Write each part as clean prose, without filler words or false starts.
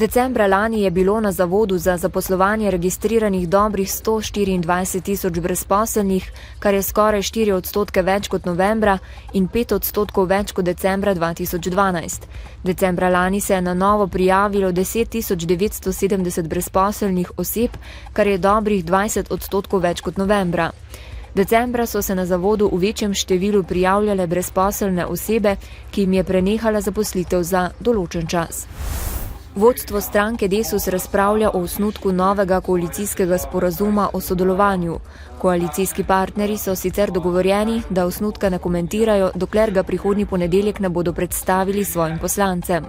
Decembra lani je bilo na Zavodu za zaposlovanje registriranih dobrih 124 tisoč brezposelnih, kar je skoraj 4% več kot novembra in 5% več kot decembra 2012. Decembra lani se je na novo prijavilo 10.970 brezposelnih oseb, kar je dobrih 20% več kot novembra. Decembra so se na zavodu v večjem številu prijavljale brezposelne osebe, ki jim je prenehala zaposlitev za določen čas. Vodstvo stranke Desus razpravlja o osnutku novega koalicijskega sporazuma o sodelovanju. Koalicijski partnerji so sicer dogovorjeni, da osnutka ne komentirajo, dokler ga prihodnji ponedeljek ne bodo predstavili svojim poslancem.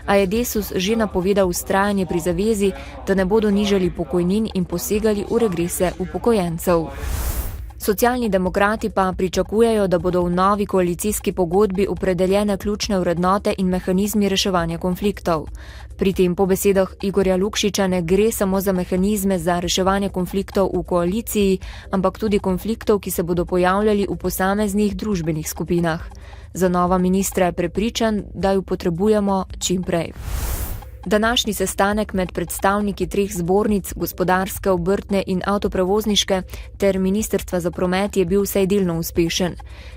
A je Desus že napovedal vztrajanje pri zavezi, da ne bodo nižali pokojnin in posegali v regrese upokojencev. Socialni demokrati pa pričakujejo, da bodo v novi koalicijski pogodbi opredeljene ključne vrednote in mehanizmi reševanja konfliktov. Pri tem po besedah Igorja Lukšiča ne gre samo za mehanizme za reševanje konfliktov v koaliciji, ampak tudi konfliktov, ki se bodo pojavljali v posameznih družbenih skupinah. Za nova ministra je prepričan, da ju potrebujemo čim prej. Današnji sestanek med predstavniki treh zbornic, gospodarske, obrtne in avtoprevozniške ter Ministrstva za promet je bil vsaj delno uspešen.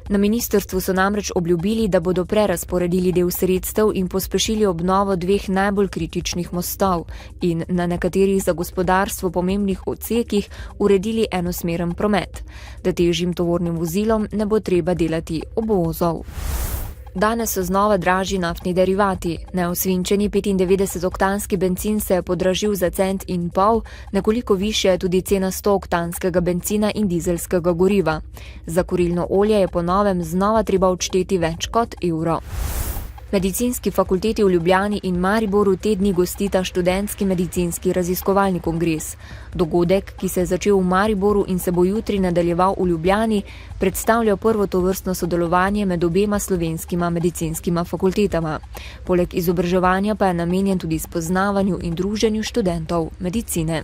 Na ministrstvu so namreč obljubili, da bodo prerazporedili del sredstev in pospešili obnovo dveh najbolj kritičnih mostov in na nekaterih za gospodarstvo pomembnih odsekih uredili enosmeren promet, da težjim tovornim vozilom ne bo treba delati obvozov. Danes so znova dražji naftni derivati. Neosvinčeni 95-oktanski bencin se je podražil za 1,5 centa, nekoliko višja je tudi cena 100-oktanskega bencina in dizelskega goriva. Za kurilno olje je po novem znova treba odšteti več kot evro. Medicinski fakulteti v Ljubljani in Mariboru te dni gostita študentski medicinski raziskovalni kongres. Dogodek, ki se je začel v Mariboru in se bo jutri nadaljeval v Ljubljani, predstavlja prvo tovrstno sodelovanje med obema slovenskima medicinskima fakultetama. Poleg izobraževanja pa je namenjen tudi spoznavanju in druženju študentov medicine.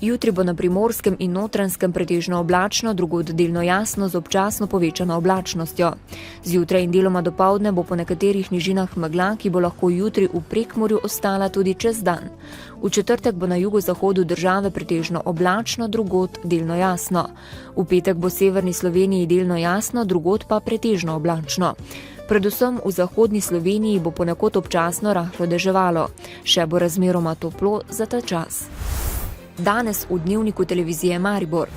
Jutri bo na Primorskem in Notranjskem pretežno oblačno, drugod delno jasno z občasno povečano oblačnostjo. Zjutraj in deloma dopoldne bo po nekaterih nižinah megla, ki bo lahko jutri v Prekmurju ostala tudi čez dan. V četrtek bo na jugozahodu države pretežno oblačno, drugod delno jasno. V petek bo v severni Sloveniji delno jasno, drugod pa pretežno oblačno. Predvsem v zahodni Sloveniji bo ponekod občasno rahlo deževalo. Še bo razmeroma toplo za ta čas. Danes v Dnevniku televizije Maribor.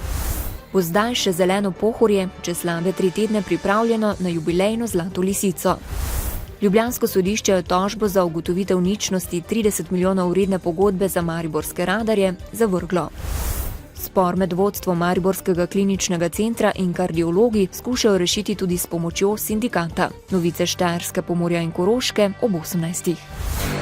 Bo zdaj še zeleno Pohorje, čez slabe 3 tedne pripravljeno na jubilejno Zlato lisico. Ljubljansko sodišče je tožbo za ugotovitev ničnosti 30 milijonov vredne pogodbe za mariborske radarje zavrglo. Spor med vodstvom Mariborskega kliničnega centra in kardiologi skušajo rešiti tudi s pomočjo sindikata. Novice Štajerske, Pomurja in Koroške ob 18.